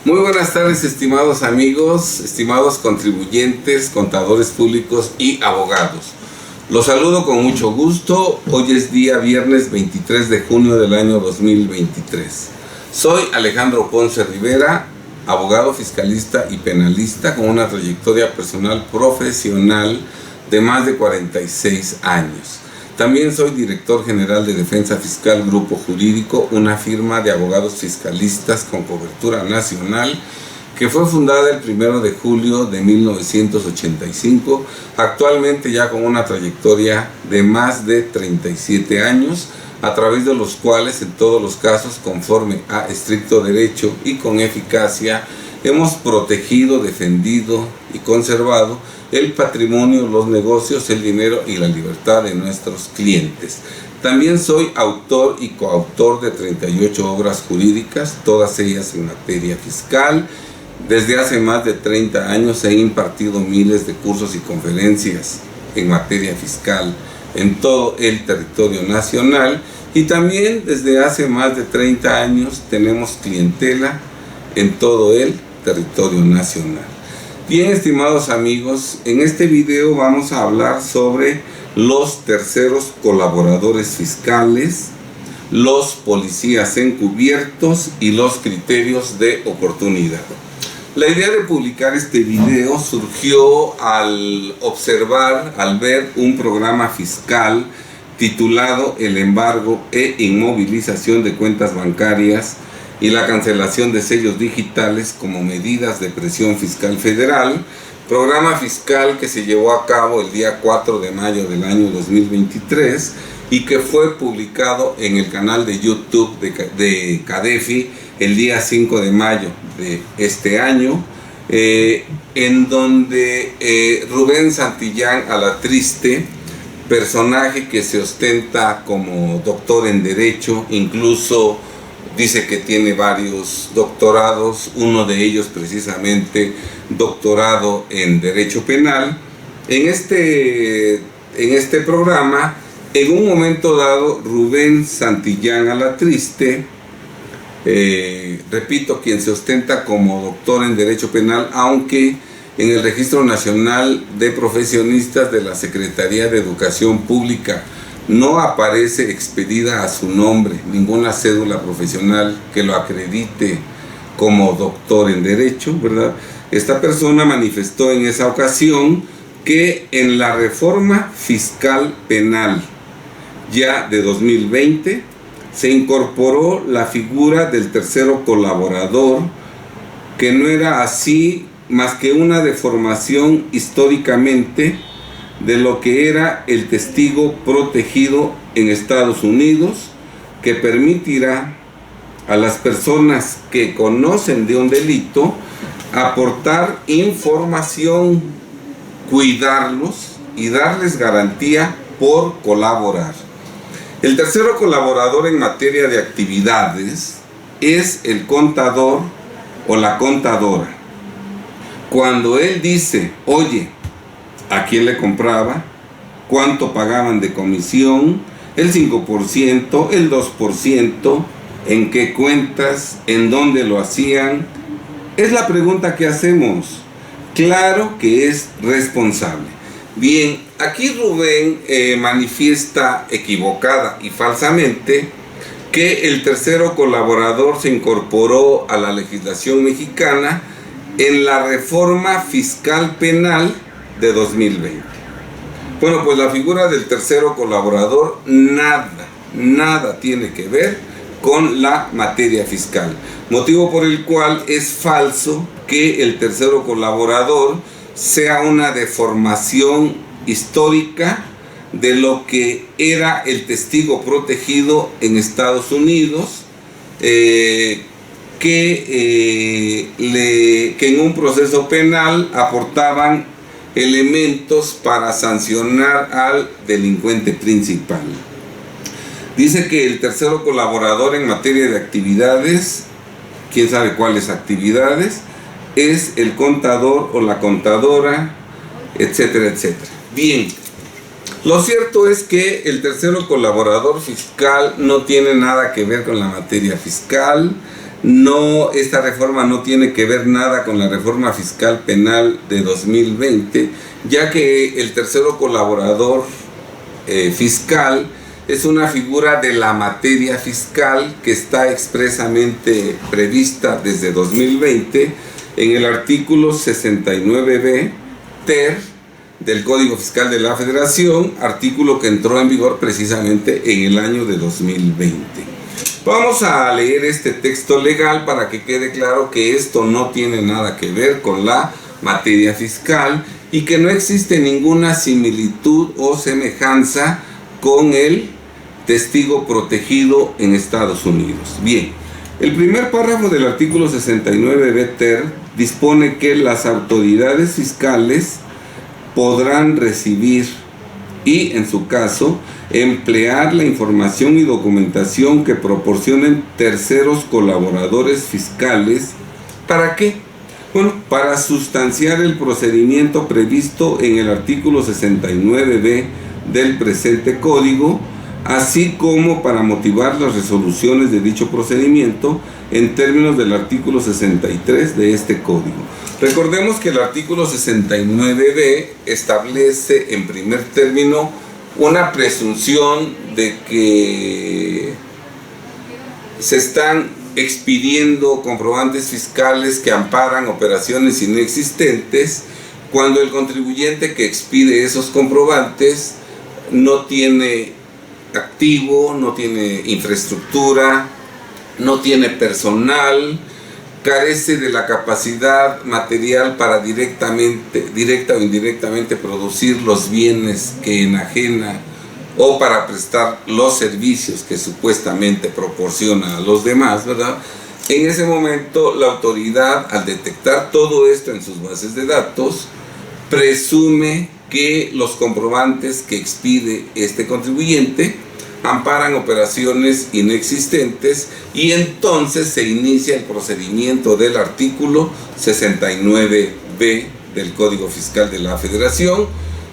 Muy buenas tardes, estimados amigos, estimados contribuyentes, contadores públicos y abogados. Los saludo con mucho gusto. Hoy es día viernes 23 de junio del año 2023. Soy Alejandro Ponce Rivera, abogado fiscalista y penalista con una trayectoria personal profesional de más de 46 años. También soy director general de Defensa Fiscal Grupo Jurídico, una firma de abogados fiscalistas con cobertura nacional que fue fundada el 1 de julio de 1985, actualmente ya con una trayectoria de más de 37 años, a través de los cuales en todos los casos, conforme a estricto derecho y con eficacia, hemos protegido, defendido y conservado el patrimonio, los negocios, el dinero y la libertad de nuestros clientes. También soy autor y coautor de 38 obras jurídicas, todas ellas en materia fiscal. Desde hace más de 30 años he impartido miles de cursos y conferencias en materia fiscal en todo el territorio nacional, y también desde hace más de 30 años tenemos clientela en todo el territorio nacional. Bien, estimados amigos, en este video vamos a hablar sobre los terceros colaboradores fiscales, los policías encubiertos y los criterios de oportunidad. La idea de publicar este video surgió al observar, al ver un programa fiscal titulado El embargo e inmovilización de cuentas bancarias y la cancelación de sellos digitales como medidas de presión fiscal federal, programa fiscal que se llevó a cabo el día 4 de mayo del año 2023 y que fue publicado en el canal de YouTube de CADEFI el día 5 de mayo de este año, en donde Rubén Santillán Alatriste, personaje que se ostenta como doctor en Derecho, incluso dice que tiene varios doctorados, uno de ellos precisamente doctorado en Derecho Penal. En este programa, en un momento dado, Rubén Santillán Alatriste, repito, quien se ostenta como doctor en Derecho Penal, aunque en el Registro Nacional de Profesionistas de la Secretaría de Educación Pública no aparece expedida a su nombre ninguna cédula profesional que lo acredite como doctor en Derecho, ¿verdad? Esta persona manifestó en esa ocasión que en la reforma fiscal penal ya de 2020 se incorporó la figura del tercero colaborador, que no era así más que una deformación históricamente de lo que era el testigo protegido en Estados Unidos, que permitirá a las personas que conocen de un delito aportar información, cuidarlos y darles garantía por colaborar. El tercero colaborador en materia de actividades es el contador o la contadora. Cuando él dice, oye, ¿a quién le compraba? ¿Cuánto pagaban de comisión? ¿El 5%? ¿El 2%? ¿En qué cuentas? ¿En dónde lo hacían? Es la pregunta que hacemos. Claro que es responsable. Bien, aquí Rubén manifiesta equivocada y falsamente que el tercero colaborador se incorporó a la legislación mexicana en la reforma fiscal penal de 2020. Bueno, pues la figura del tercero colaborador nada tiene que ver con la materia fiscal, motivo por el cual es falso que el tercero colaborador sea una deformación histórica de lo que era el testigo protegido en Estados Unidos, que en un proceso penal aportaban elementos para sancionar al delincuente principal. Dice que el tercero colaborador en materia de actividades, quién sabe cuáles actividades, es el contador o la contadora, etcétera, etcétera. Bien, lo cierto es que el tercero colaborador fiscal no tiene nada que ver con la materia fiscal, No, esta reforma no tiene que ver nada con la reforma fiscal penal de 2020, ya que el tercero colaborador fiscal es una figura de la materia fiscal que está expresamente prevista desde 2020 en el artículo 69b ter del Código Fiscal de la Federación, artículo que entró en vigor precisamente en el año de 2020. Vamos a leer este texto legal para que quede claro que esto no tiene nada que ver con la materia fiscal y que no existe ninguna similitud o semejanza con el testigo protegido en Estados Unidos. Bien, el primer párrafo del artículo 69b ter dispone que las autoridades fiscales podrán recibir y, en su caso, emplear la información y documentación que proporcionen terceros colaboradores fiscales. ¿Para qué? Bueno, para sustanciar el procedimiento previsto en el artículo 69b del presente código, así como para motivar las resoluciones de dicho procedimiento en términos del artículo 63 de este código. Recordemos que el artículo 69b establece en primer término una presunción de que se están expidiendo comprobantes fiscales que amparan operaciones inexistentes cuando el contribuyente que expide esos comprobantes no tiene activo, no tiene infraestructura, no tiene personal, carece de la capacidad material para directa o indirectamente producir los bienes que enajena o para prestar los servicios que supuestamente proporciona a los demás, ¿verdad? En ese momento la autoridad, al detectar todo esto en sus bases de datos, presume que los comprobantes que expide este contribuyente amparan operaciones inexistentes y entonces se inicia el procedimiento del artículo 69b del Código Fiscal de la Federación.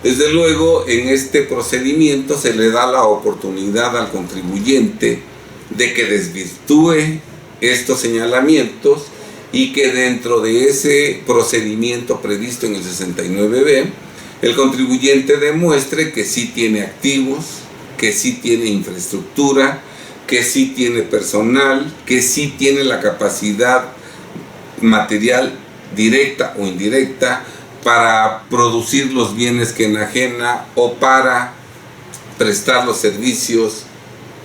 Desde luego, en este procedimiento se le da la oportunidad al contribuyente de que desvirtúe estos señalamientos y que dentro de ese procedimiento previsto en el 69b, el contribuyente demuestre que sí tiene activos, que sí tiene infraestructura, que sí tiene personal, que sí tiene la capacidad material directa o indirecta para producir los bienes que enajena o para prestar los servicios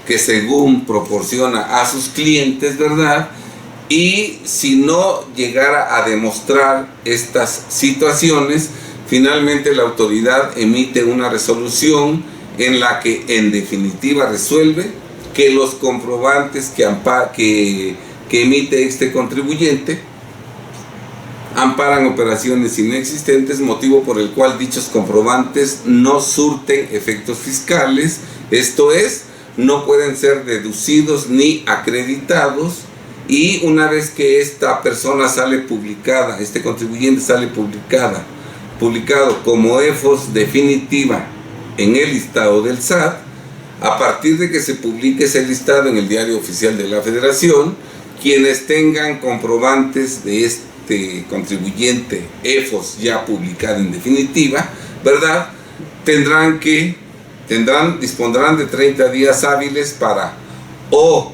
que según proporciona a sus clientes, ¿verdad? Y si no llegara a demostrar estas situaciones, finalmente la autoridad emite una resolución en la que en definitiva resuelve que los comprobantes que emite este contribuyente amparan operaciones inexistentes, motivo por el cual dichos comprobantes no surten efectos fiscales, esto es, no pueden ser deducidos ni acreditados, y una vez que esta persona sale publicada, este contribuyente sale publicado como EFOS definitiva en el listado del SAT, a partir de que se publique ese listado en el Diario Oficial de la Federación, quienes tengan comprobantes de este contribuyente EFOS ya publicado en definitiva, ¿verdad? Dispondrán de 30 días hábiles para o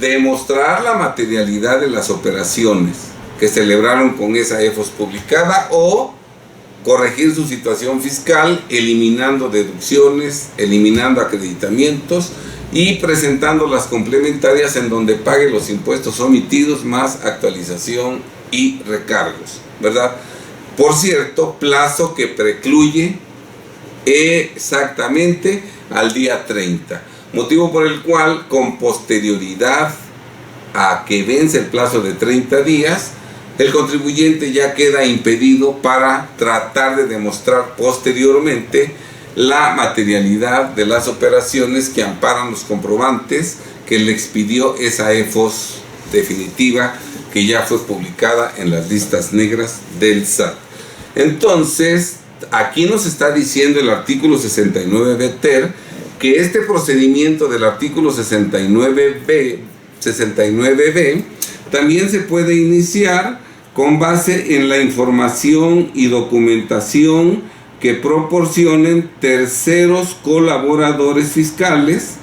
demostrar la materialidad de las operaciones que celebraron con esa EFOS publicada o corregir su situación fiscal, eliminando deducciones, eliminando acreditamientos y presentando las complementarias en donde pague los impuestos omitidos más actualización y recargos, ¿verdad? Por cierto, plazo que precluye exactamente al día 30, motivo por el cual con posterioridad a que vence el plazo de 30 días, el contribuyente ya queda impedido para tratar de demostrar posteriormente la materialidad de las operaciones que amparan los comprobantes que le expidió esa EFOS definitiva que ya fue publicada en las listas negras del SAT. Entonces, aquí nos está diciendo el artículo 69b ter que este procedimiento del artículo 69b también se puede iniciar con base en la información y documentación que proporcionen terceros colaboradores fiscales,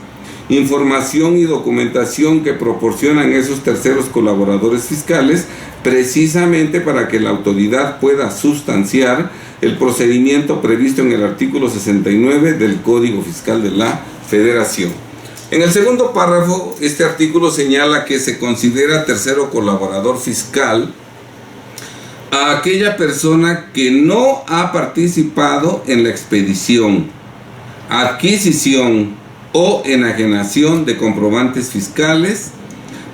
información y documentación que proporcionan esos terceros colaboradores fiscales, precisamente para que la autoridad pueda sustanciar el procedimiento previsto en el artículo 69 del Código Fiscal de la Federación. En el segundo párrafo, este artículo señala que se considera tercero colaborador fiscal a aquella persona que no ha participado en la expedición, adquisición o enajenación de comprobantes fiscales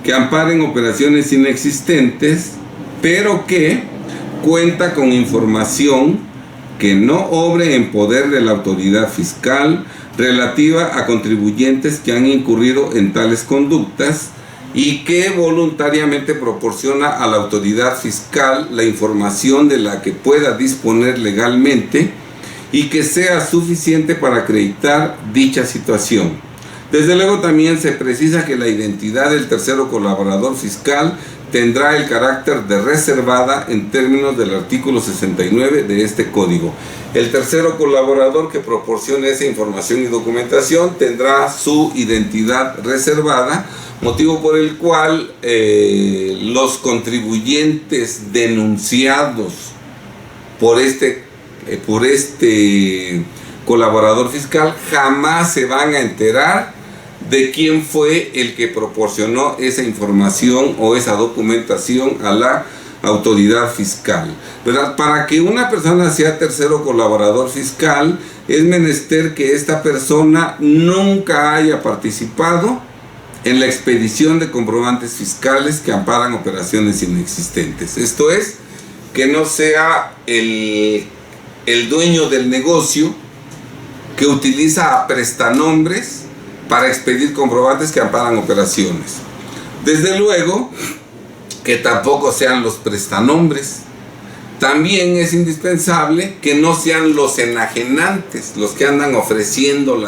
que amparen operaciones inexistentes, pero que cuenta con información que no obre en poder de la autoridad fiscal relativa a contribuyentes que han incurrido en tales conductas y que voluntariamente proporciona a la autoridad fiscal la información de la que pueda disponer legalmente y que sea suficiente para acreditar dicha situación. Desde luego también se precisa que la identidad del tercero colaborador fiscal tendrá el carácter de reservada en términos del artículo 69 de este código. El tercero colaborador que proporcione esa información y documentación tendrá su identidad reservada, motivo por el cual los contribuyentes denunciados por este colaborador fiscal jamás se van a enterar de quién fue el que proporcionó esa información o esa documentación a la autoridad fiscal, ¿verdad? Para que una persona sea tercero colaborador fiscal es menester que esta persona nunca haya participado en la expedición de comprobantes fiscales que amparan operaciones inexistentes. Esto es, que no sea el dueño del negocio que utiliza a prestanombres para expedir comprobantes que amparan operaciones. Desde luego que tampoco sean los prestanombres. También es indispensable que no sean los enajenantes, los que andan ofreciendo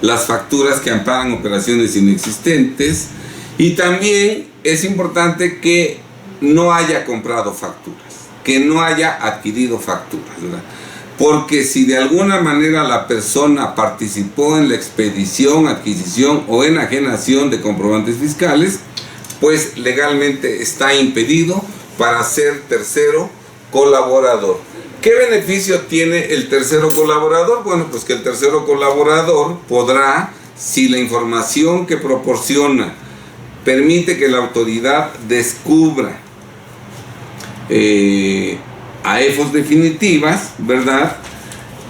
las facturas que amparan operaciones inexistentes. Y también es importante que no haya comprado facturas, que no haya adquirido facturas, ¿verdad? Porque si de alguna manera la persona participó en la expedición, adquisición o enajenación de comprobantes fiscales, pues legalmente está impedido para ser tercero colaborador. ¿Qué beneficio tiene el tercero colaborador? Bueno, pues que el tercero colaborador podrá, si la información que proporciona permite que la autoridad descubra a efos definitivas, ¿verdad?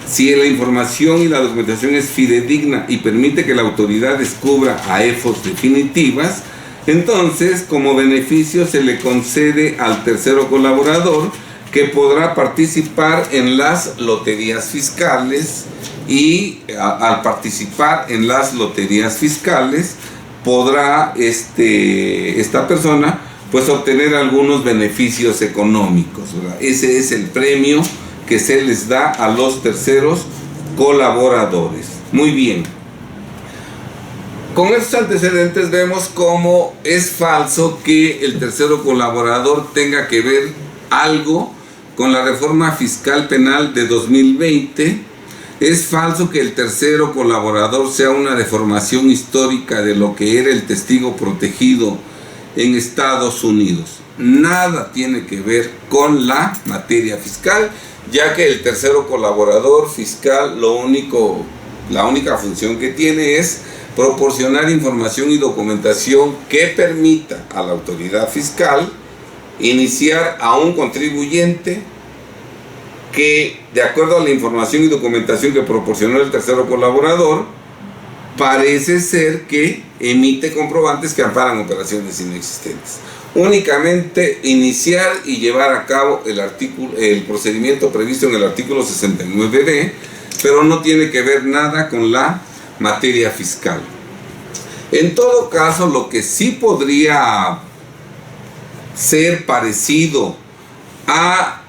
Si la información y la documentación es fidedigna y permite que la autoridad descubra a efos definitivas, entonces como beneficio se le concede al tercero colaborador que podrá participar en las loterías fiscales y al participar en las loterías fiscales podrá esta persona pues obtener algunos beneficios económicos, ¿verdad? Ese es el premio que se les da a los terceros colaboradores. Muy bien. Con estos antecedentes vemos cómo es falso que el tercero colaborador tenga que ver algo con la reforma fiscal penal de 2020. Es falso que el tercero colaborador sea una deformación histórica de lo que era el testigo protegido en Estados Unidos. Nada tiene que ver con la materia fiscal, ya que el tercero colaborador fiscal la única función que tiene es proporcionar información y documentación que permita a la autoridad fiscal iniciar a un contribuyente que, de acuerdo a la información y documentación que proporcionó el tercero colaborador, parece ser que emite comprobantes que amparan operaciones inexistentes. Únicamente iniciar y llevar a cabo el procedimiento previsto en el artículo 69D, pero no tiene que ver nada con la materia fiscal. En todo caso, lo que sí podría ser parecido a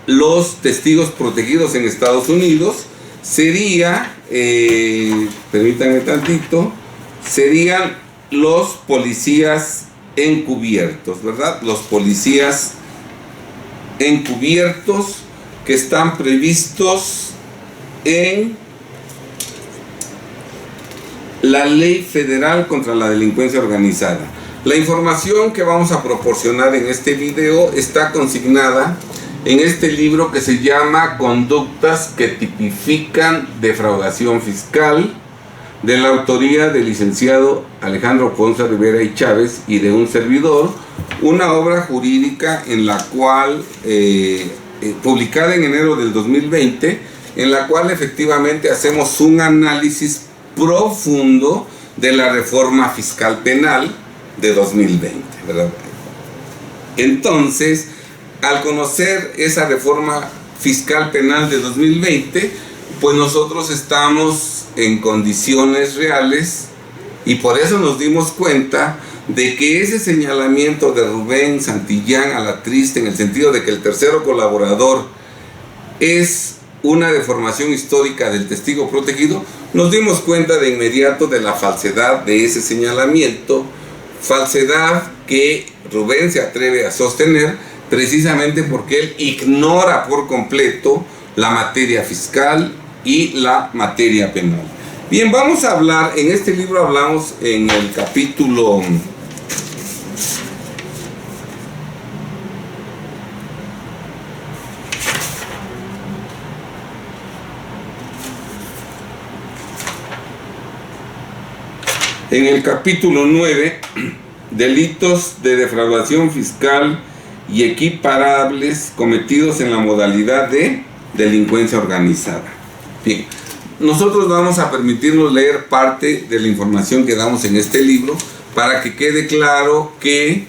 los testigos protegidos en Estados Unidos sería, permítanme tantito, serían los policías encubiertos, ¿verdad? Los policías encubiertos que están previstos en la Ley Federal contra la Delincuencia Organizada. La información que vamos a proporcionar en este video está consignada en este libro que se llama Conductas que tipifican defraudación fiscal, de la autoría del licenciado Alejandro Ponce Rivera y Chávez y de un servidor, una obra jurídica en la cual, publicada en enero del 2020, en la cual efectivamente hacemos un análisis profundo de la reforma fiscal penal de 2020, ¿verdad? Entonces, al conocer esa reforma fiscal penal de 2020, pues nosotros estamos en condiciones reales y por eso nos dimos cuenta de que ese señalamiento de Rubén Santillán Alatriste, en el sentido de que el tercero colaborador es una deformación histórica del testigo protegido, nos dimos cuenta de inmediato de la falsedad de ese señalamiento, falsedad que Rubén se atreve a sostener precisamente porque él ignora por completo la materia fiscal y la materia penal. Bien, vamos a hablar, en este libro hablamos en el capítulo en el capítulo 9, delitos de defraudación fiscal y equiparables cometidos en la modalidad de delincuencia organizada. Bien, nosotros vamos a permitirnos leer parte de la información que damos en este libro para que quede claro que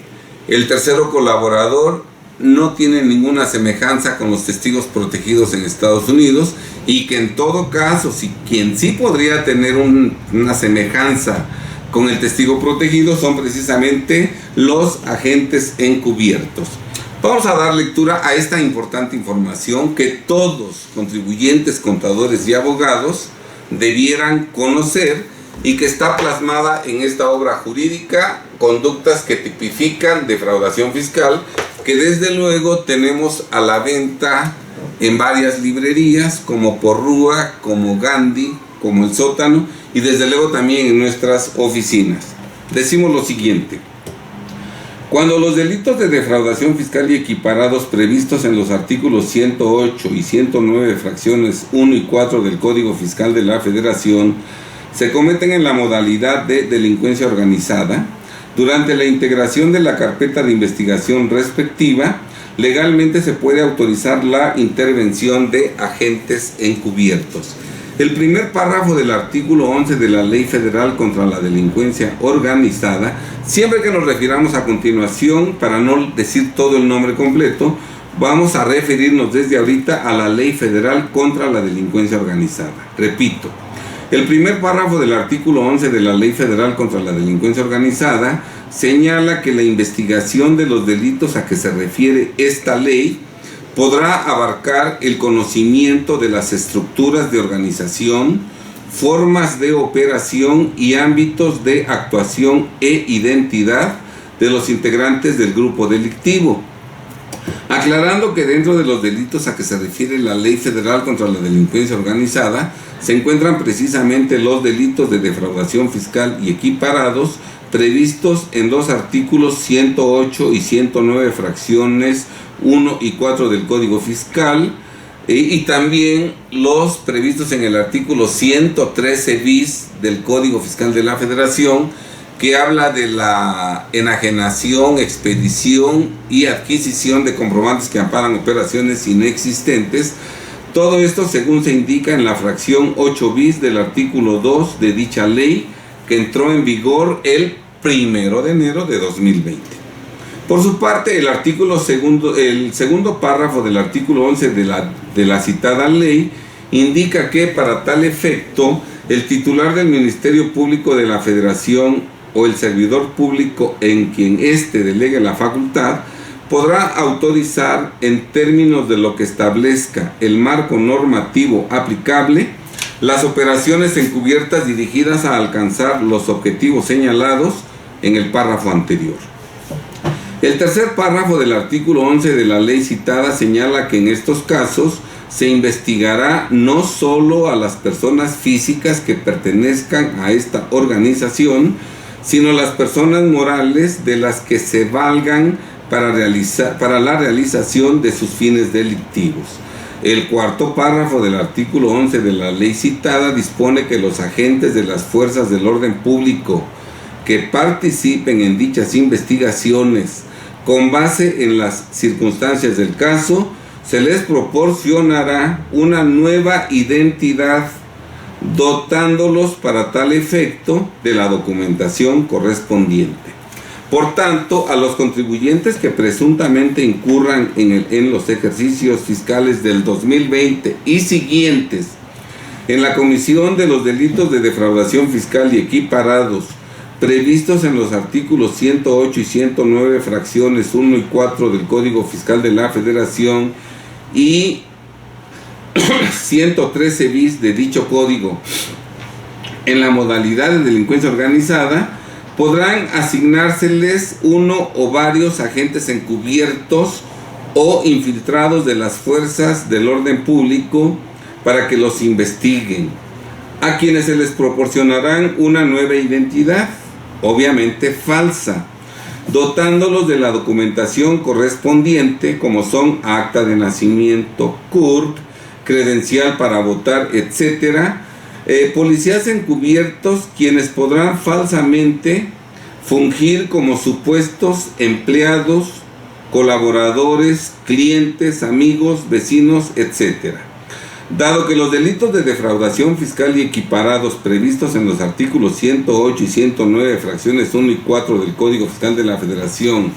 el tercero colaborador no tiene ninguna semejanza con los testigos protegidos en Estados Unidos y que en todo caso, quien sí podría tener una semejanza con el testigo protegido son precisamente los agentes encubiertos. Vamos a dar lectura a esta importante información que todos, contribuyentes, contadores y abogados, debieran conocer y que está plasmada en esta obra jurídica, Conductas que tipifican defraudación fiscal, que desde luego tenemos a la venta en varias librerías como Porrúa, como Gandhi, como El Sótano y desde luego también en nuestras oficinas. Decimos lo siguiente: cuando los delitos de defraudación fiscal y equiparados previstos en los artículos 108 y 109 fracciones 1 y 4 del Código Fiscal de la Federación se cometen en la modalidad de delincuencia organizada, durante la integración de la carpeta de investigación respectiva, legalmente se puede autorizar la intervención de agentes encubiertos. El primer párrafo del artículo 11 de la Ley Federal contra la Delincuencia Organizada, siempre que nos refiramos a continuación, para no decir todo el nombre completo, vamos a referirnos desde ahorita a la Ley Federal contra la Delincuencia Organizada. Repito, el primer párrafo del artículo 11 de la Ley Federal contra la Delincuencia Organizada señala que la investigación de los delitos a que se refiere esta ley podrá abarcar el conocimiento de las estructuras de organización, formas de operación y ámbitos de actuación e identidad de los integrantes del grupo delictivo, aclarando que dentro de los delitos a que se refiere la Ley Federal contra la Delincuencia Organizada se encuentran precisamente los delitos de defraudación fiscal y equiparados previstos en los artículos 108 y 109 fracciones 1 y 4 del Código Fiscal y también los previstos en el artículo 113 bis del Código Fiscal de la Federación, que habla de la enajenación, expedición y adquisición de comprobantes que amparan operaciones inexistentes. Todo esto según se indica en la fracción 8 bis del artículo 2 de dicha ley, que entró en vigor el 1 de enero de 2020. Por su parte, el segundo párrafo del artículo 11 de la citada ley indica que para tal efecto el titular del Ministerio Público de la Federación o el servidor público en quien éste delegue la facultad podrá autorizar, en términos de lo que establezca el marco normativo aplicable, las operaciones encubiertas dirigidas a alcanzar los objetivos señalados en el párrafo anterior. El tercer párrafo del artículo 11 de la ley citada señala que en estos casos se investigará no solo a las personas físicas que pertenezcan a esta organización, sino a las personas morales de las que se valgan para la realización de sus fines delictivos. El cuarto párrafo del artículo 11 de la ley citada dispone que los agentes de las fuerzas del orden público que participen en dichas investigaciones con base en las circunstancias del caso, se les proporcionará una nueva identidad, dotándolos para tal efecto de la documentación correspondiente. Por tanto, a los contribuyentes que presuntamente incurran en los ejercicios fiscales del 2020 y siguientes en la comisión de los delitos de defraudación fiscal y equiparados previstos en los artículos 108 y 109, fracciones 1 y 4 del Código Fiscal de la Federación y 113 bis de dicho código, en la modalidad de delincuencia organizada, podrán asignárseles uno o varios agentes encubiertos o infiltrados de las fuerzas del orden público para que los investiguen, a quienes se les proporcionarán una nueva identidad, obviamente falsa, dotándolos de la documentación correspondiente, como son acta de nacimiento, CURP, credencial para votar, etc. Policías encubiertos, quienes podrán falsamente fungir como supuestos empleados, colaboradores, clientes, amigos, vecinos, etc. Dado que los delitos de defraudación fiscal y equiparados previstos en los artículos 108 y 109, fracciones 1 y 4 del Código Fiscal de la Federación,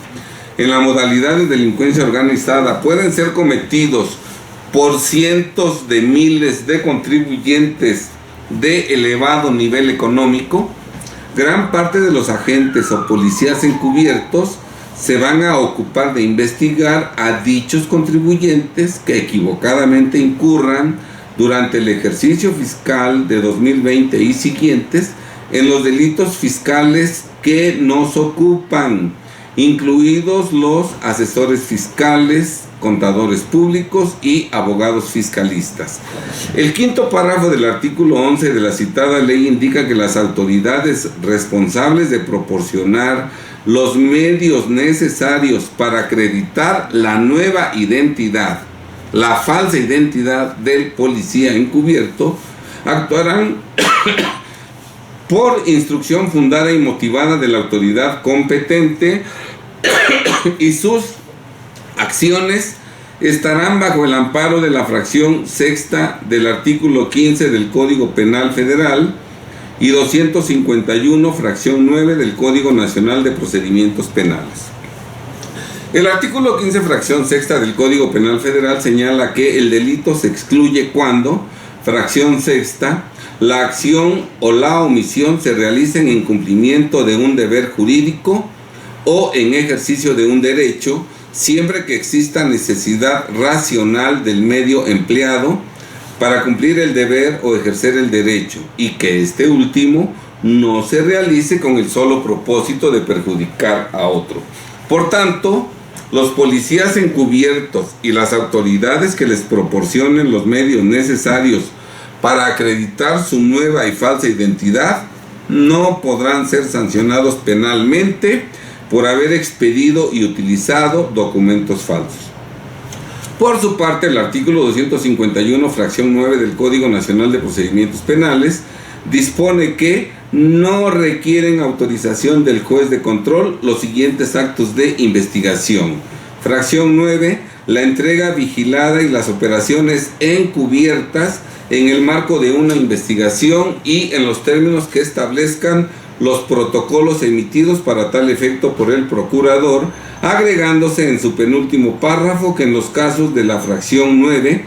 en la modalidad de delincuencia organizada, pueden ser cometidos por cientos de miles de contribuyentes de elevado nivel económico, gran parte de los agentes o policías encubiertos se van a ocupar de investigar a dichos contribuyentes que equivocadamente incurran durante el ejercicio fiscal de 2020 y siguientes en los delitos fiscales que nos ocupan, incluidos los asesores fiscales, contadores públicos y abogados fiscalistas. El quinto párrafo del artículo 11 de la citada ley indica que las autoridades responsables de proporcionar los medios necesarios para acreditar la nueva identidad, la falsa identidad del policía encubierto, actuarán por instrucción fundada y motivada de la autoridad competente y sus acciones estarán bajo el amparo de la fracción sexta del artículo 15 del Código Penal Federal y 251, fracción 9 del Código Nacional de Procedimientos Penales. El artículo 15, fracción sexta del Código Penal Federal señala que el delito se excluye cuando, fracción sexta, la acción o la omisión se realicen en cumplimiento de un deber jurídico o en ejercicio de un derecho, siempre que exista necesidad racional del medio empleado para cumplir el deber o ejercer el derecho, y que este último no se realice con el solo propósito de perjudicar a otro. Por tanto, los policías encubiertos y las autoridades que les proporcionen los medios necesarios para acreditar su nueva y falsa identidad no podrán ser sancionados penalmente por haber expedido y utilizado documentos falsos. Por su parte, el artículo 251, fracción 9 del Código Nacional de Procedimientos Penales dispone que no requieren autorización del juez de control los siguientes actos de investigación. Fracción 9, la entrega vigilada y las operaciones encubiertas en el marco de una investigación y en los términos que establezcan los protocolos emitidos para tal efecto por el procurador, agregándose en su penúltimo párrafo que en los casos de la fracción 9,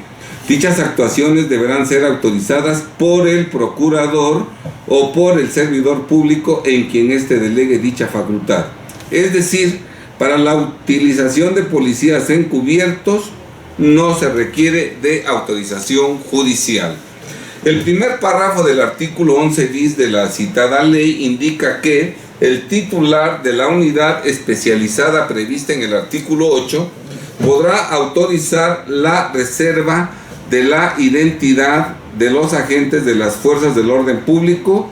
dichas actuaciones deberán ser autorizadas por el procurador o por el servidor público en quien éste delegue dicha facultad. Es decir, para la utilización de policías encubiertos no se requiere de autorización judicial. El primer párrafo del artículo 11 bis de la citada ley indica que el titular de la unidad especializada prevista en el artículo 8 podrá autorizar la reserva de la identidad de los agentes de las fuerzas del orden público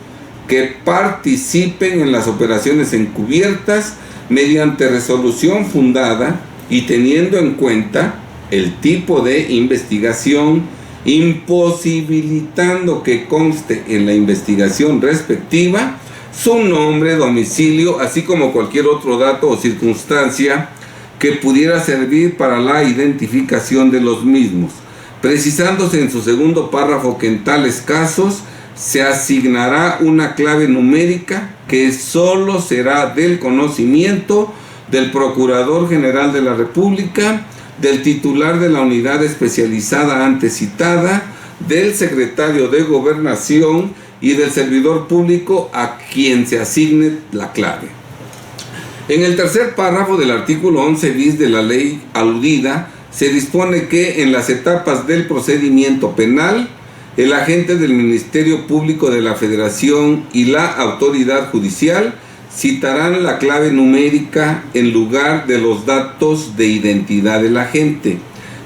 que participen en las operaciones encubiertas mediante resolución fundada y teniendo en cuenta el tipo de investigación, imposibilitando que conste en la investigación respectiva su nombre, domicilio, así como cualquier otro dato o circunstancia que pudiera servir para la identificación de los mismos, precisándose en su segundo párrafo que en tales casos se asignará una clave numérica que solo será del conocimiento del Procurador General de la República, del titular de la unidad especializada antes citada, del secretario de Gobernación y del servidor público a quien se asigne la clave. En el tercer párrafo del artículo 11 bis de la ley aludida, se dispone que en las etapas del procedimiento penal, el agente del Ministerio Público de la Federación y la autoridad judicial citarán la clave numérica en lugar de los datos de identidad del agente.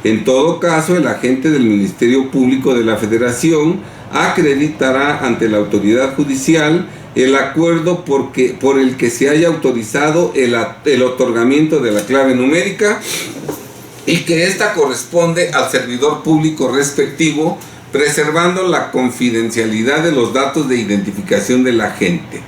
En todo caso, el agente del Ministerio Público de la Federación acreditará ante la autoridad judicial el acuerdo por el que se haya autorizado el otorgamiento de la clave numérica y que ésta corresponde al servidor público respectivo, preservando la confidencialidad de los datos de identificación del agente.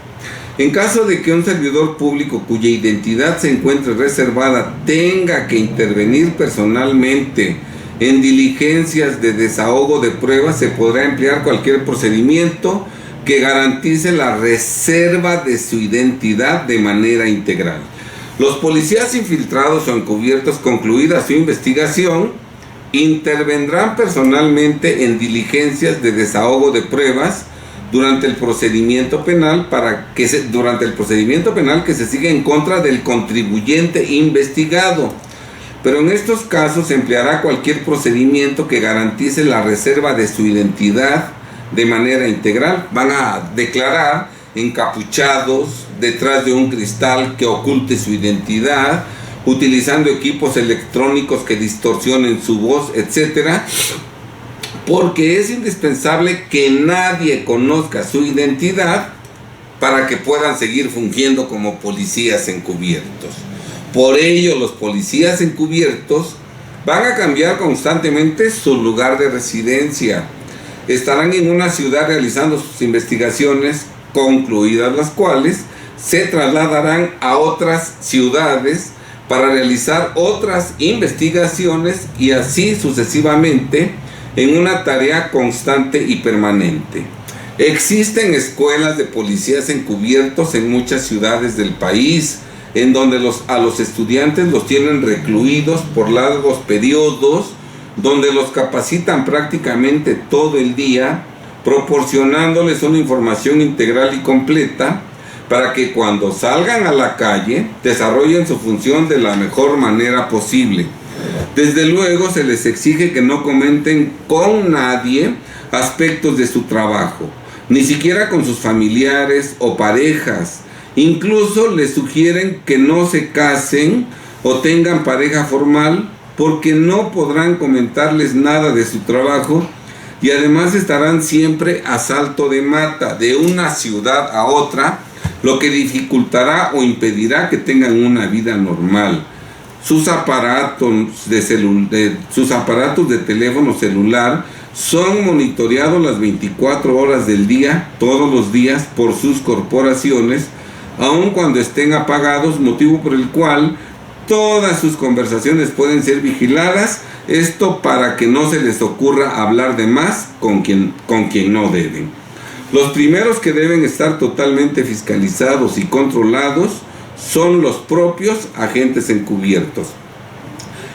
En caso de que un servidor público cuya identidad se encuentre reservada tenga que intervenir personalmente en diligencias de desahogo de pruebas, se podrá emplear cualquier procedimiento que garantice la reserva de su identidad de manera integral. Los policías infiltrados o encubiertos, concluida su investigación, intervendrán personalmente en diligencias de desahogo de pruebas durante el procedimiento penal que se siga en contra del contribuyente investigado. Pero en estos casos se empleará cualquier procedimiento que garantice la reserva de su identidad de manera integral. Van a declarar encapuchados detrás de un cristal que oculte su identidad, utilizando equipos electrónicos que distorsionen su voz, etc. Porque es indispensable que nadie conozca su identidad para que puedan seguir fungiendo como policías encubiertos. Por ello, los policías encubiertos van a cambiar constantemente su lugar de residencia. Estarán en una ciudad realizando sus investigaciones, concluidas las cuales se trasladarán a otras ciudades para realizar otras investigaciones y así sucesivamente en una tarea constante y permanente. Existen escuelas de policías encubiertos en muchas ciudades del país, en donde a los estudiantes los tienen recluidos por largos periodos, donde los capacitan prácticamente todo el día, proporcionándoles una información integral y completa para que cuando salgan a la calle desarrollen su función de la mejor manera posible. Desde luego se les exige que no comenten con nadie aspectos de su trabajo, ni siquiera con sus familiares o parejas. Incluso les sugieren que no se casen o tengan pareja formal porque no podrán comentarles nada de su trabajo y además estarán siempre a salto de mata de una ciudad a otra, lo que dificultará o impedirá que tengan una vida normal. Sus aparatos de teléfono celular son monitoreados las 24 horas del día, todos los días, por sus corporaciones, aun cuando estén apagados, motivo por el cual todas sus conversaciones pueden ser vigiladas, esto para que no se les ocurra hablar de más con quien no deben. Los primeros que deben estar totalmente fiscalizados y controlados son los propios agentes encubiertos.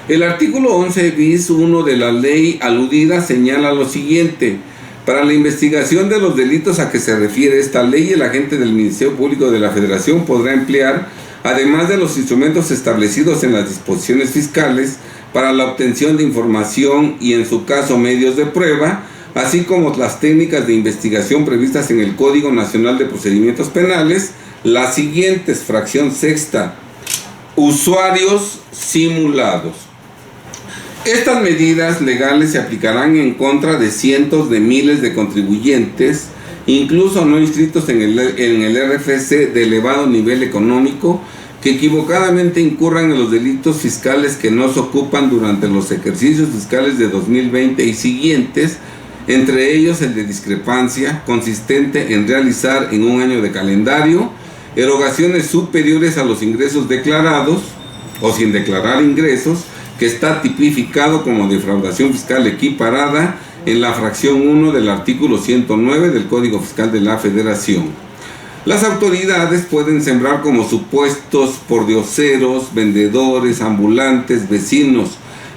El artículo 11 bis 1 de la ley aludida señala lo siguiente: para la investigación de los delitos a que se refiere esta ley, el agente del Ministerio Público de la Federación podrá emplear, además de los instrumentos establecidos en las disposiciones fiscales, para la obtención de información y, en su caso, medios de prueba, así como las técnicas de investigación previstas en el Código Nacional de Procedimientos Penales, las siguientes: fracción sexta, usuarios simulados. Estas medidas legales se aplicarán en contra de cientos de miles de contribuyentes, incluso no inscritos en el RFC de elevado nivel económico, que equivocadamente incurran en los delitos fiscales que no se ocupan durante los ejercicios fiscales de 2020 y siguientes, entre ellos el de discrepancia, consistente en realizar en un año de calendario erogaciones superiores a los ingresos declarados o sin declarar ingresos, que está tipificado como defraudación fiscal equiparada en la fracción 1 del artículo 109 del Código Fiscal de la Federación. Las autoridades pueden sembrar como supuestos pordioseros, vendedores, ambulantes, vecinos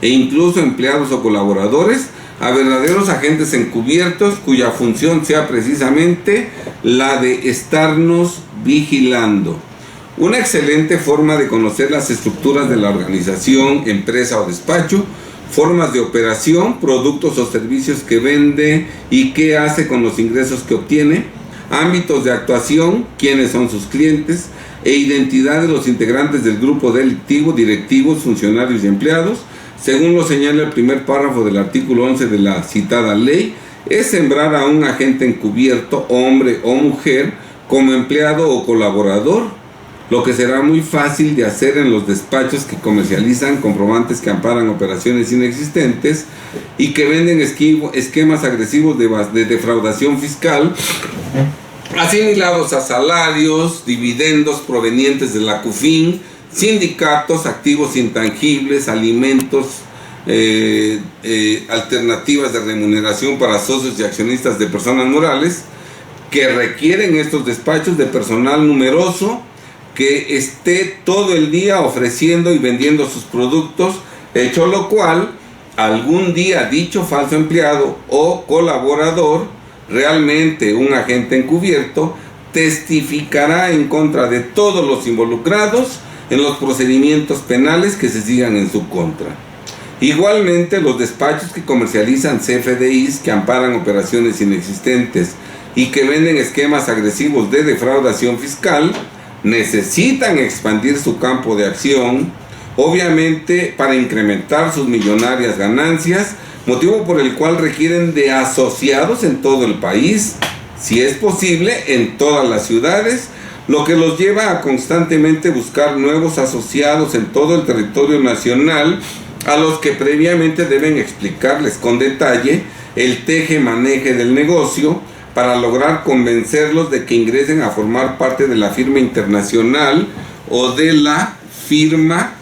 e incluso empleados o colaboradores a verdaderos agentes encubiertos cuya función sea precisamente la de estarnos vigilando. Una excelente forma de conocer las estructuras de la organización, empresa o despacho, formas de operación, productos o servicios que vende y qué hace con los ingresos que obtiene, ámbitos de actuación, quiénes son sus clientes e identidad de los integrantes del grupo delictivo, directivos, funcionarios y empleados, según lo señala el primer párrafo del artículo 11 de la citada ley, es sembrar a un agente encubierto, hombre o mujer, como empleado o colaborador, lo que será muy fácil de hacer en los despachos que comercializan comprobantes que amparan operaciones inexistentes y que venden esquemas agresivos de defraudación fiscal, asimilados a salarios, dividendos provenientes de la CUFIN, sindicatos, activos intangibles, alimentos, alternativas de remuneración para socios y accionistas de personas morales, que requieren estos despachos de personal numeroso que esté todo el día ofreciendo y vendiendo sus productos, hecho lo cual algún día dicho falso empleado o colaborador, realmente un agente encubierto, testificará en contra de todos los involucrados en los procedimientos penales que se sigan en su contra. Igualmente, los despachos que comercializan CFDIs que amparan operaciones inexistentes y que venden esquemas agresivos de defraudación fiscal necesitan expandir su campo de acción, obviamente para incrementar sus millonarias ganancias, motivo por el cual requieren de asociados en todo el país, si es posible en todas las ciudades, lo que los lleva a constantemente buscar nuevos asociados en todo el territorio nacional, a los que previamente deben explicarles con detalle el teje-maneje del negocio, para lograr convencerlos de que ingresen a formar parte de la firma internacional o de la firma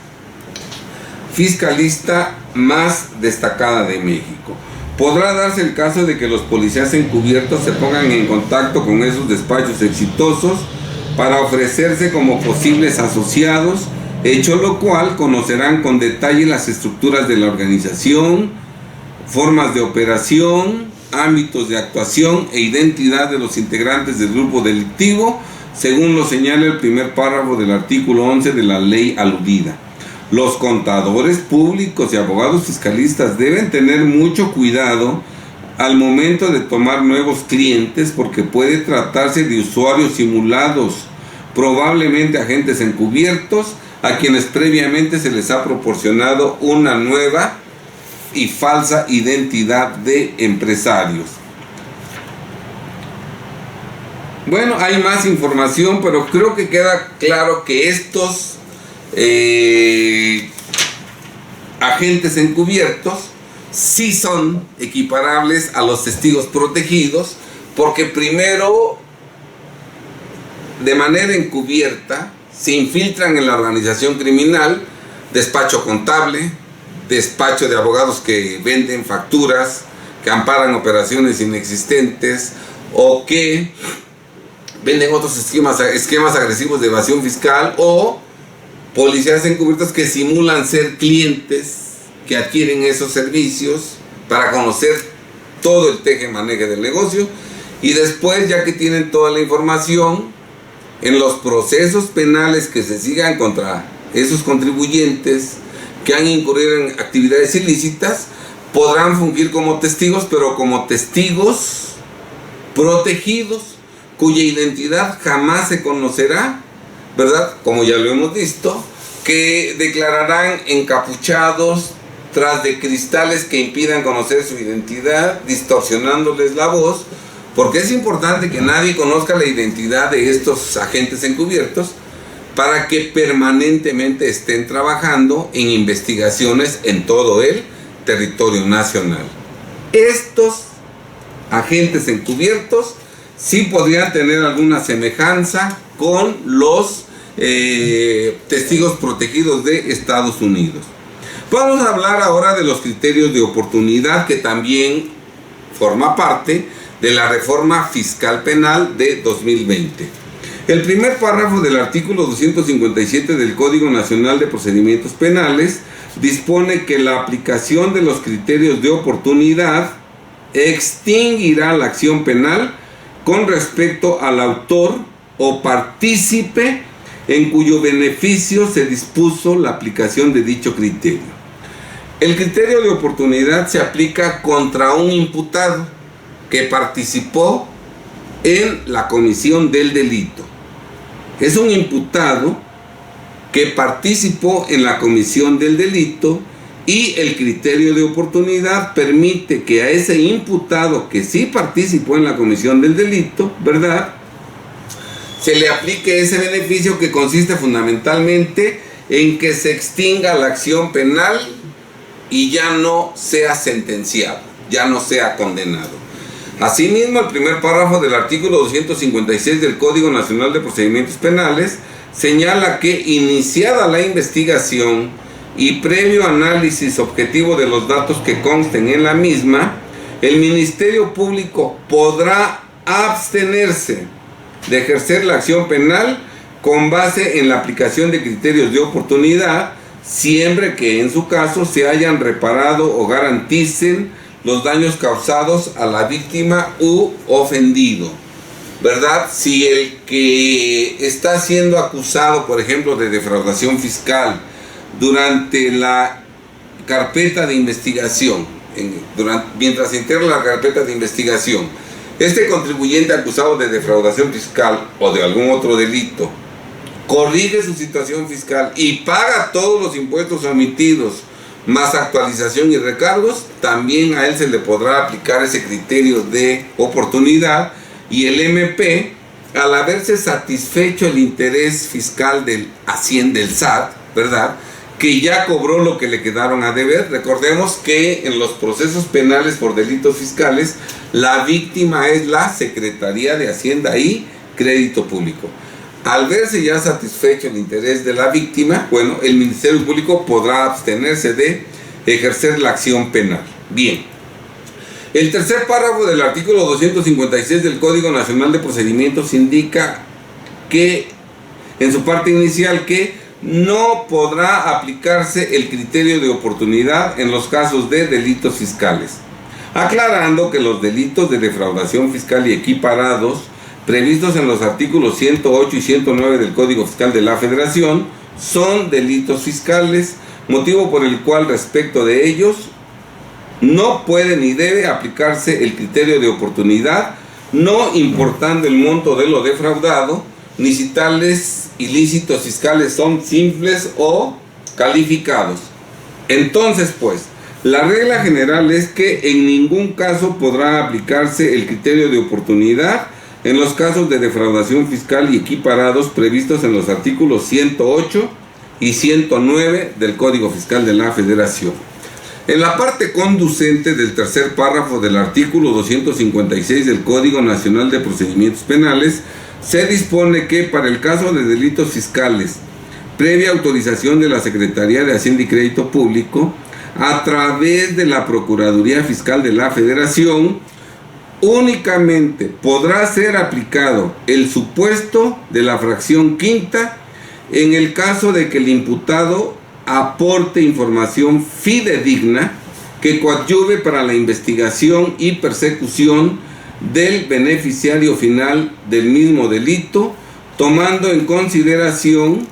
fiscalista más destacada de México. Podrá darse el caso de que los policías encubiertos se pongan en contacto con esos despachos exitosos para ofrecerse como posibles asociados, hecho lo cual conocerán con detalle las estructuras de la organización, formas de operación, ámbitos de actuación e identidad de los integrantes del grupo delictivo, según lo señala el primer párrafo del artículo 11 de la ley aludida. Los contadores públicos y abogados fiscalistas deben tener mucho cuidado al momento de tomar nuevos clientes, porque puede tratarse de usuarios simulados, probablemente agentes encubiertos, a quienes previamente se les ha proporcionado una nueva y falsa identidad de empresarios. Bueno, hay más información, pero creo que queda claro que estos agentes encubiertos sí son equiparables a los testigos protegidos, porque primero, de manera encubierta, se infiltran en la organización criminal, despacho contable, despacho de abogados que venden facturas, que amparan operaciones inexistentes o que venden otros esquemas agresivos de evasión fiscal, o policías encubiertos que simulan ser clientes que adquieren esos servicios para conocer todo el teje-maneje del negocio, y después, ya que tienen toda la información, en los procesos penales que se sigan contra esos contribuyentes que han incurrido en actividades ilícitas, podrán fungir como testigos, pero como testigos protegidos, cuya identidad jamás se conocerá, ¿verdad? Como ya lo hemos visto, que declararán encapuchados tras de cristales que impidan conocer su identidad, distorsionándoles la voz, porque es importante que nadie conozca la identidad de estos agentes encubiertos para que permanentemente estén trabajando en investigaciones en todo el territorio nacional. Estos agentes encubiertos sí podrían tener alguna semejanza con los testigos protegidos de Estados Unidos. Vamos a hablar ahora de los criterios de oportunidad, que también forma parte de la reforma fiscal penal de 2020. El primer párrafo del artículo 257 del Código Nacional de Procedimientos Penales dispone que la aplicación de los criterios de oportunidad extinguirá la acción penal con respecto al autor o partícipe en cuyo beneficio se dispuso la aplicación de dicho criterio. El criterio de oportunidad se aplica contra un imputado que participó en la comisión del delito. Es un imputado que participó en la comisión del delito, y el criterio de oportunidad permite que a ese imputado que sí participó en la comisión del delito, ¿verdad?, se le aplique ese beneficio, que consiste fundamentalmente en que se extinga la acción penal y ya no sea sentenciado, ya no sea condenado. Asimismo, el primer párrafo del artículo 256 del Código Nacional de Procedimientos Penales señala que, iniciada la investigación y previo análisis objetivo de los datos que consten en la misma, el Ministerio Público podrá abstenerse de ejercer la acción penal con base en la aplicación de criterios de oportunidad, siempre que en su caso se hayan reparado o garanticen los daños causados a la víctima u ofendido, ¿verdad? Si el que está siendo acusado, por ejemplo, de defraudación fiscal, durante la carpeta de investigación, mientras se integra la carpeta de investigación, este contribuyente acusado de defraudación fiscal o de algún otro delito corrige su situación fiscal y paga todos los impuestos omitidos más actualización y recargos, también a él se le podrá aplicar ese criterio de oportunidad, y el MP, al haberse satisfecho el interés fiscal del Hacienda, del SAT, ¿verdad?, que ya cobró lo que le quedaron a deber. Recordemos que en los procesos penales por delitos fiscales, la víctima es la Secretaría de Hacienda y Crédito Público. Al verse ya satisfecho el interés de la víctima, bueno, el Ministerio Público podrá abstenerse de ejercer la acción penal. Bien. El tercer párrafo del artículo 256 del Código Nacional de Procedimientos indica que, en su parte inicial, que no podrá aplicarse el criterio de oportunidad en los casos de delitos fiscales, aclarando que los delitos de defraudación fiscal y equiparados previstos en los artículos 108 y 109 del Código Fiscal de la Federación son delitos fiscales, motivo por el cual respecto de ellos no puede ni debe aplicarse el criterio de oportunidad, no importando el monto de lo defraudado, ni si tales ilícitos fiscales son simples o calificados. Entonces, pues, la regla general es que en ningún caso podrá aplicarse el criterio de oportunidad en los casos de defraudación fiscal y equiparados previstos en los artículos 108 y 109 del Código Fiscal de la Federación. En la parte conducente del tercer párrafo del artículo 256 del Código Nacional de Procedimientos Penales, se dispone que para el caso de delitos fiscales, previa autorización de la Secretaría de Hacienda y Crédito Público, a través de la Procuraduría Fiscal de la Federación, únicamente podrá ser aplicado el supuesto de la fracción quinta en el caso de que el imputado aporte información fidedigna que coadyuve para la investigación y persecución del beneficiario final del mismo delito, tomando en consideración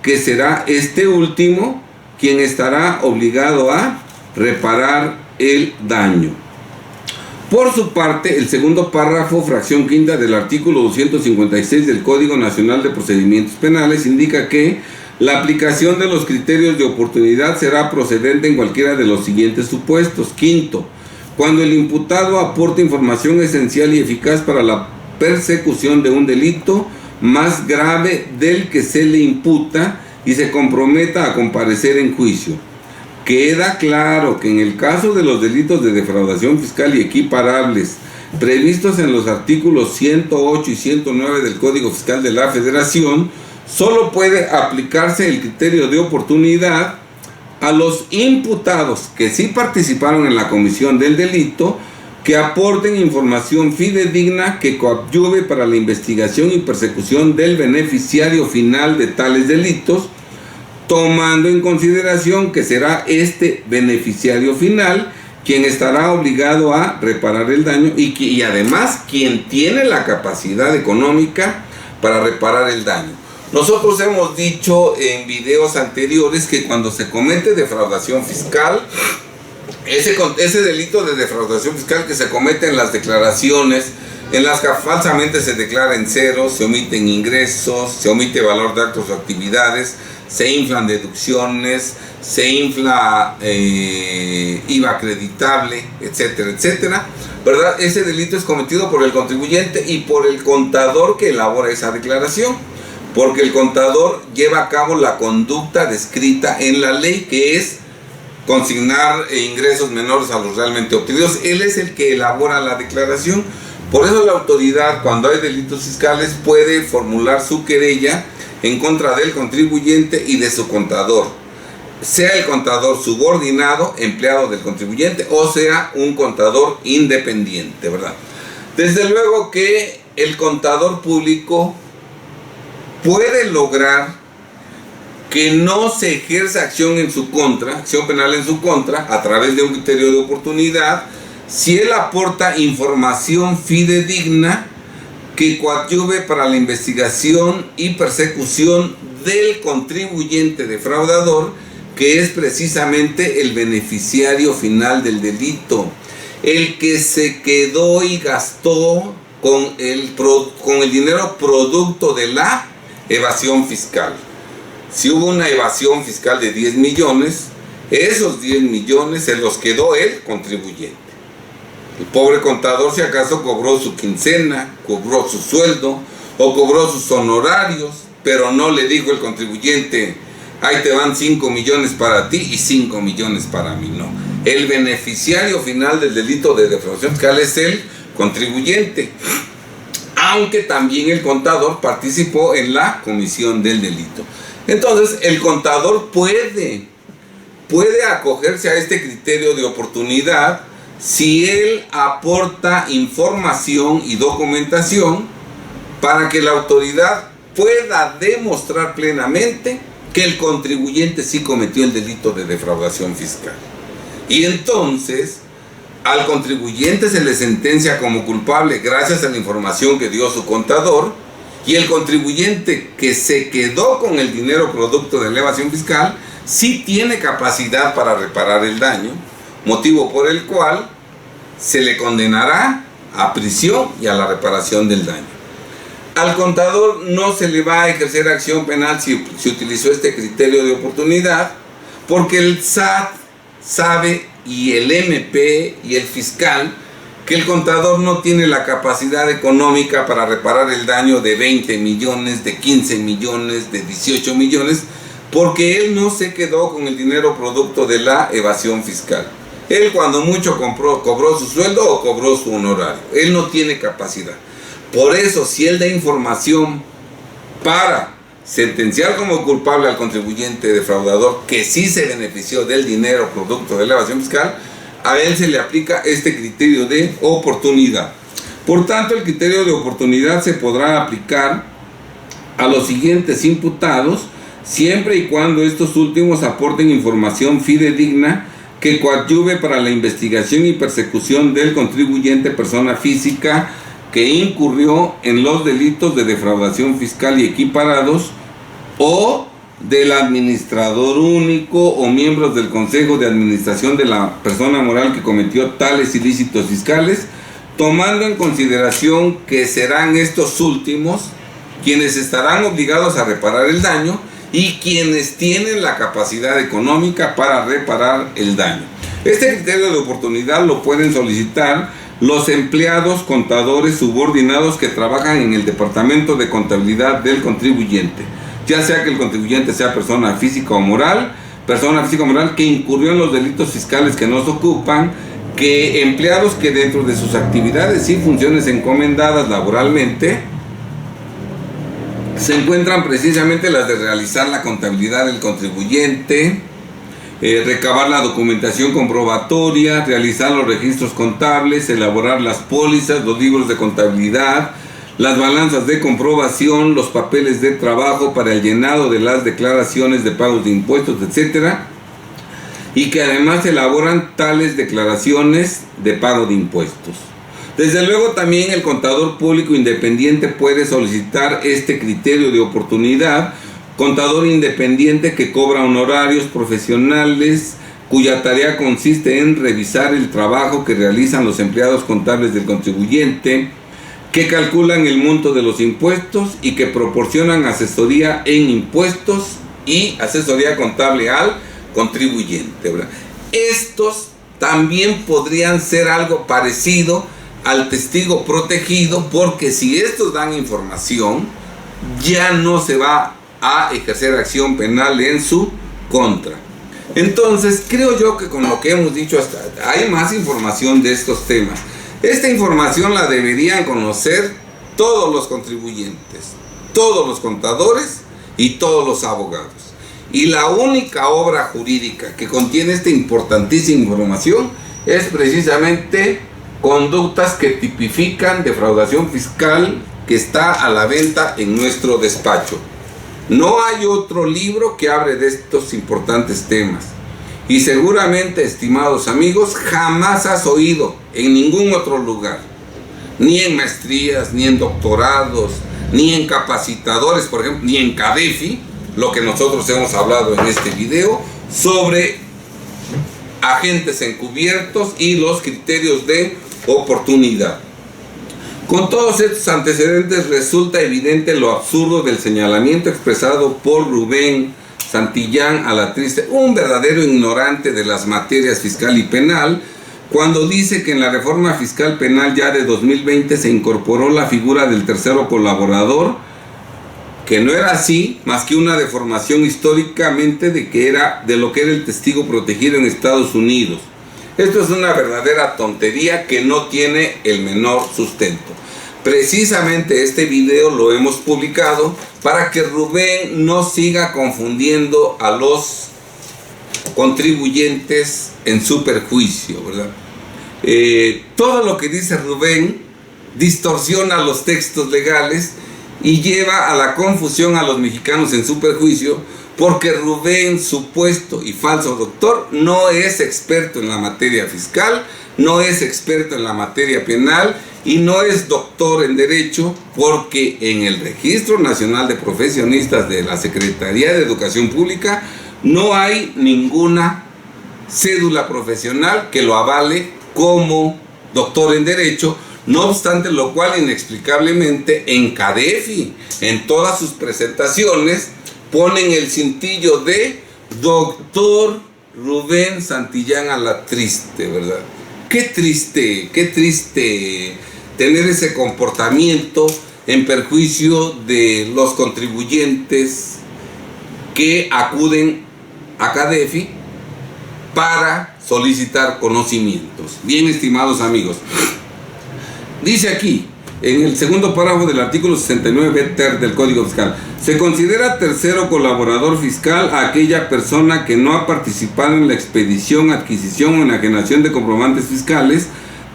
que será este último quien estará obligado a reparar el daño. Por su parte, el segundo párrafo, fracción quinta del artículo 256 del Código Nacional de Procedimientos Penales indica que la aplicación de los criterios de oportunidad será procedente en cualquiera de los siguientes supuestos. Quinto, cuando el imputado aporte información esencial y eficaz para la persecución de un delito más grave del que se le imputa y se comprometa a comparecer en juicio. Queda claro que en el caso de los delitos de defraudación fiscal y equiparables previstos en los artículos 108 y 109 del Código Fiscal de la Federación, solo puede aplicarse el criterio de oportunidad a los imputados que sí participaron en la comisión del delito, que aporten información fidedigna que coadyuve para la investigación y persecución del beneficiario final de tales delitos, tomando en consideración que será este beneficiario final quien estará obligado a reparar el daño y además quien tiene la capacidad económica para reparar el daño. Nosotros hemos dicho en videos anteriores que cuando se comete defraudación fiscal, ese delito de defraudación fiscal que se comete en las declaraciones, en las que falsamente se declara en cero, se omiten ingresos, se omite valor de actos o actividades, se inflan deducciones, se infla IVA acreditable, etcétera, etcétera, ¿verdad? Ese delito es cometido por el contribuyente y por el contador que elabora esa declaración, porque el contador lleva a cabo la conducta descrita en la ley, que es consignar ingresos menores a los realmente obtenidos. Él es el que elabora la declaración. Por eso la autoridad, cuando hay delitos fiscales, puede formular su querella en contra del contribuyente y de su contador, sea el contador subordinado, empleado del contribuyente, o sea un contador independiente, ¿verdad? Desde luego que el contador público puede lograr que no se ejerza acción en su contra, acción penal en su contra, a través de un criterio de oportunidad, si él aporta información fidedigna que coadyuve para la investigación y persecución del contribuyente defraudador, que es precisamente el beneficiario final del delito, el que se quedó y gastó con el dinero producto de la evasión fiscal. Si hubo una evasión fiscal de 10 millones, esos 10 millones se los quedó el contribuyente. El pobre contador, si acaso, cobró su quincena, cobró su sueldo o cobró sus honorarios, pero no le dijo el contribuyente: ahí te van 5 millones para ti y 5 millones para mí. No. El beneficiario final del delito de defraudación fiscal es el contribuyente, aunque también el contador participó en la comisión del delito. Entonces, el contador puede acogerse a este criterio de oportunidad si él aporta información y documentación para que la autoridad pueda demostrar plenamente que el contribuyente sí cometió el delito de defraudación fiscal. Y entonces, al contribuyente se le sentencia como culpable gracias a la información que dio su contador, y el contribuyente que se quedó con el dinero producto de la evasión fiscal sí tiene capacidad para reparar el daño, motivo por el cual se le condenará a prisión y a la reparación del daño. Al contador no se le va a ejercer acción penal si utilizó este criterio de oportunidad, porque el SAT sabe, y el MP y el fiscal, que el contador no tiene la capacidad económica para reparar el daño de 20 millones, de 15 millones, de 18 millones, porque él no se quedó con el dinero producto de la evasión fiscal. Él cuando mucho cobró su sueldo o cobró su honorario. Él no tiene capacidad. Por eso, si él da información para sentenciar como culpable al contribuyente defraudador que sí se benefició del dinero producto de la evasión fiscal, a él se le aplica este criterio de oportunidad. Por tanto, el criterio de oportunidad se podrá aplicar a los siguientes imputados, siempre y cuando estos últimos aporten información fidedigna que coadyuve para la investigación y persecución del contribuyente persona física que incurrió en los delitos de defraudación fiscal y equiparados, o del administrador único o miembros del consejo de administración de la persona moral que cometió tales ilícitos fiscales, tomando en consideración que serán estos últimos quienes estarán obligados a reparar el daño y quienes tienen la capacidad económica para reparar el daño. Este criterio de oportunidad lo pueden solicitar los empleados contadores subordinados que trabajan en el departamento de contabilidad del contribuyente, ya sea que el contribuyente sea persona física o moral que incurrió en los delitos fiscales que nos ocupan, que empleados que dentro de sus actividades y funciones encomendadas laboralmente se encuentran precisamente las de realizar la contabilidad del contribuyente, recabar la documentación comprobatoria, realizar los registros contables, elaborar las pólizas, los libros de contabilidad, las balanzas de comprobación, los papeles de trabajo para el llenado de las declaraciones de pagos de impuestos, etc. Y que además elaboran tales declaraciones de pago de impuestos. Desde luego también el contador público independiente puede solicitar este criterio de oportunidad, contador independiente que cobra honorarios profesionales, cuya tarea consiste en revisar el trabajo que realizan los empleados contables del contribuyente, que calculan el monto de los impuestos y que proporcionan asesoría en impuestos y asesoría contable al contribuyente, ¿verdad? Estos también podrían ser algo parecido al testigo protegido, porque si estos dan información, ya no se va a ejercer acción penal en su contra. Entonces, creo yo que con lo que hemos dicho hasta hay más información de estos temas. Esta información la deberían conocer todos los contribuyentes, todos los contadores y todos los abogados. Y la única obra jurídica que contiene esta importantísima información es precisamente Conductas que tipifican defraudación fiscal, que está a la venta en nuestro despacho. No hay otro libro que hable de estos importantes temas. Y seguramente, estimados amigos, jamás has oído en ningún otro lugar, ni en maestrías, ni en doctorados, ni en capacitadores, por ejemplo, ni en CADEFI, lo que nosotros hemos hablado en este video, sobre agentes encubiertos y los criterios de oportunidad. Con todos estos antecedentes resulta evidente lo absurdo del señalamiento expresado por Rubén Santillán Alatriste, un verdadero ignorante de las materias fiscal y penal, cuando dice que en la reforma fiscal penal ya de 2020 se incorporó la figura del tercero colaborador, que no era así más que una deformación históricamente de lo que era el testigo protegido en Estados Unidos. Esto es una verdadera tontería que no tiene el menor sustento. Precisamente este video lo hemos publicado para que Rubén no siga confundiendo a los contribuyentes en su perjuicio, ¿verdad? Todo lo que dice Rubén distorsiona los textos legales y lleva a la confusión a los mexicanos en su perjuicio, porque Rubén, supuesto y falso doctor, no es experto en la materia fiscal, no es experto en la materia penal y no es doctor en Derecho, porque en el Registro Nacional de Profesionistas de la Secretaría de Educación Pública no hay ninguna cédula profesional que lo avale como doctor en Derecho. No obstante lo cual, inexplicablemente, en CADEFI, en todas sus presentaciones, ponen el cintillo de doctor Rubén Santillán Alatriste, ¿verdad? Qué triste tener ese comportamiento en perjuicio de los contribuyentes que acuden a CADEFI para solicitar conocimientos. Bien, estimados amigos, dice aquí, en el segundo párrafo del artículo 69 ter del Código Fiscal, se considera tercero colaborador fiscal a aquella persona que no ha participado en la expedición, adquisición o enajenación de comprobantes fiscales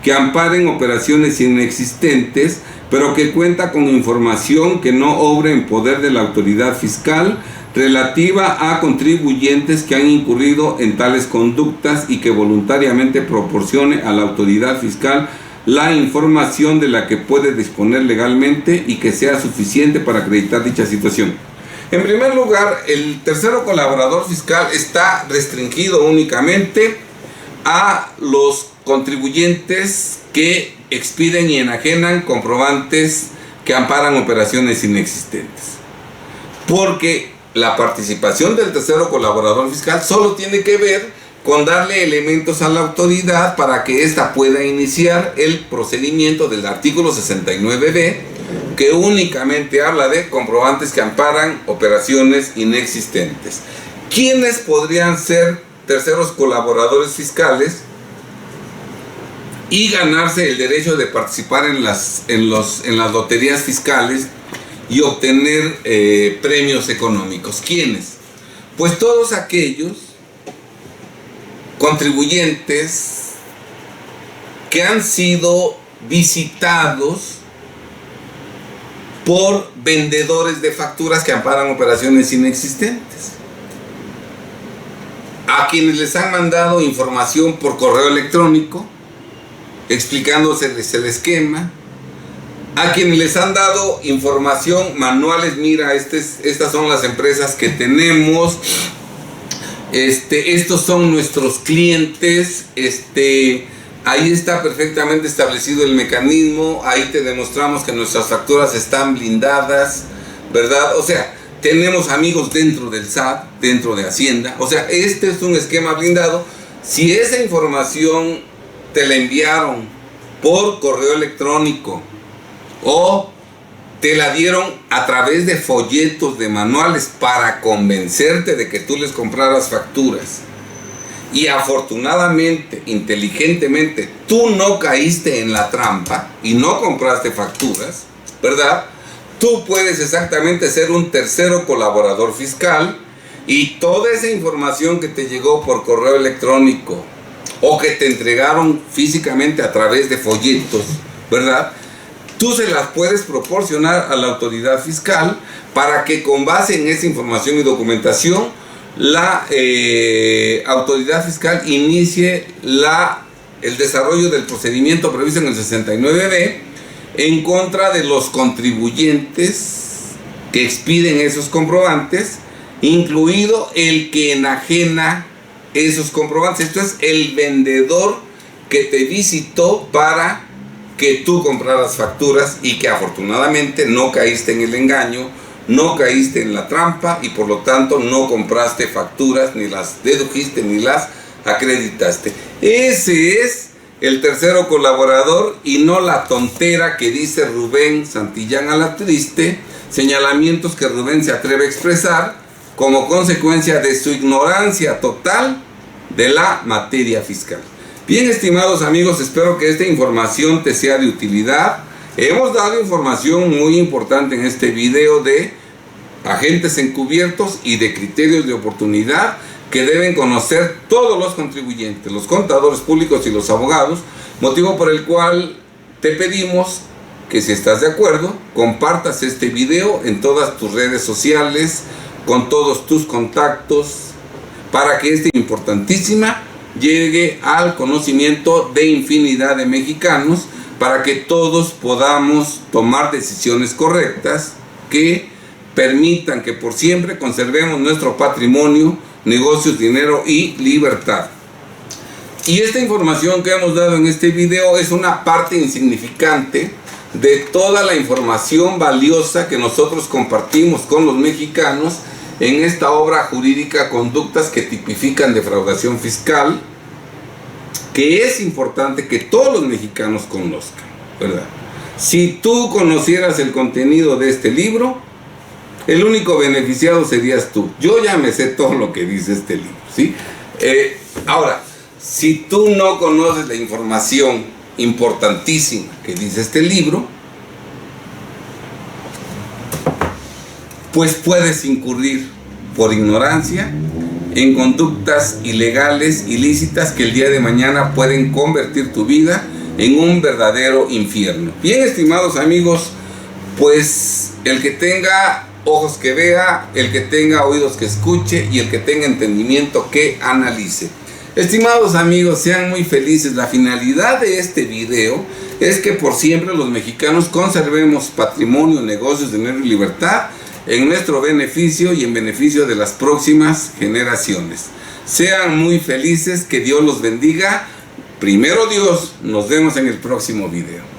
que amparen operaciones inexistentes, pero que cuenta con información que no obre en poder de la autoridad fiscal relativa a contribuyentes que han incurrido en tales conductas y que voluntariamente proporcione a la autoridad fiscal la información de la que puede disponer legalmente y que sea suficiente para acreditar dicha situación. En primer lugar, el tercero colaborador fiscal está restringido únicamente a los contribuyentes que expiden y enajenan comprobantes que amparan operaciones inexistentes. Porque la participación del tercero colaborador fiscal solo tiene que ver con darle elementos a la autoridad para que ésta pueda iniciar el procedimiento del artículo 69b, que únicamente habla de comprobantes que amparan operaciones inexistentes. ¿Quiénes podrían ser terceros colaboradores fiscales y ganarse el derecho de participar en las loterías fiscales y obtener premios económicos? ¿Quiénes? Pues todos aquellos contribuyentes que han sido visitados por vendedores de facturas que amparan operaciones inexistentes, a quienes les han mandado información por correo electrónico explicándoseles el esquema, a quienes les han dado información, manuales, mira, estas son las empresas que tenemos, estos son nuestros clientes, ahí está perfectamente establecido el mecanismo, ahí te demostramos que nuestras facturas están blindadas, ¿verdad? O sea, tenemos amigos dentro del SAT, dentro de Hacienda, o sea, este es un esquema blindado. Si esa información te la enviaron por correo electrónico o te la dieron a través de folletos, de manuales para convencerte de que tú les compraras facturas y afortunadamente, inteligentemente, tú no caíste en la trampa y no compraste facturas, ¿verdad? Tú puedes exactamente ser un tercero colaborador fiscal y toda esa información que te llegó por correo electrónico o que te entregaron físicamente a través de folletos, ¿verdad? Tú se las puedes proporcionar a la autoridad fiscal para que con base en esa información y documentación la autoridad fiscal inicie el desarrollo del procedimiento previsto en el 69b en contra de los contribuyentes que expiden esos comprobantes, incluido el que enajena esos comprobantes. Esto es el vendedor que te visitó para que tú compraras facturas y que afortunadamente no caíste en el engaño, no caíste en la trampa y por lo tanto no compraste facturas, ni las dedujiste, ni las acreditaste. Ese es el tercero colaborador y no la tontera que dice Rubén Santillán Alatriste, señalamientos que Rubén se atreve a expresar como consecuencia de su ignorancia total de la materia fiscal. Bien, estimados amigos, espero que esta información te sea de utilidad. Hemos dado información muy importante en este video de agentes encubiertos y de criterios de oportunidad que deben conocer todos los contribuyentes, los contadores públicos y los abogados, motivo por el cual te pedimos que, si estás de acuerdo, compartas este video en todas tus redes sociales, con todos tus contactos, para que esta importantísima llegue al conocimiento de infinidad de mexicanos, para que todos podamos tomar decisiones correctas que permitan que por siempre conservemos nuestro patrimonio, negocios, dinero y libertad. Y esta información que hemos dado en este video es una parte insignificante de toda la información valiosa que nosotros compartimos con los mexicanos en esta obra jurídica, Conductas que tipifican defraudación fiscal, que es importante que todos los mexicanos conozcan, ¿verdad? Si tú conocieras el contenido de este libro, el único beneficiado serías tú. Yo ya me sé todo lo que dice este libro, ¿sí? Ahora, si tú no conoces la información importantísima que dice este libro, pues puedes incurrir por ignorancia en conductas ilegales, ilícitas, que el día de mañana pueden convertir tu vida en un verdadero infierno. Bien, estimados amigos, pues el que tenga ojos que vea, el que tenga oídos que escuche y el que tenga entendimiento que analice. Estimados amigos, sean muy felices. La finalidad de este video es que por siempre los mexicanos conservemos patrimonio, negocios, dinero y libertad en nuestro beneficio y en beneficio de las próximas generaciones. Sean muy felices, que Dios los bendiga. Primero Dios, nos vemos en el próximo video.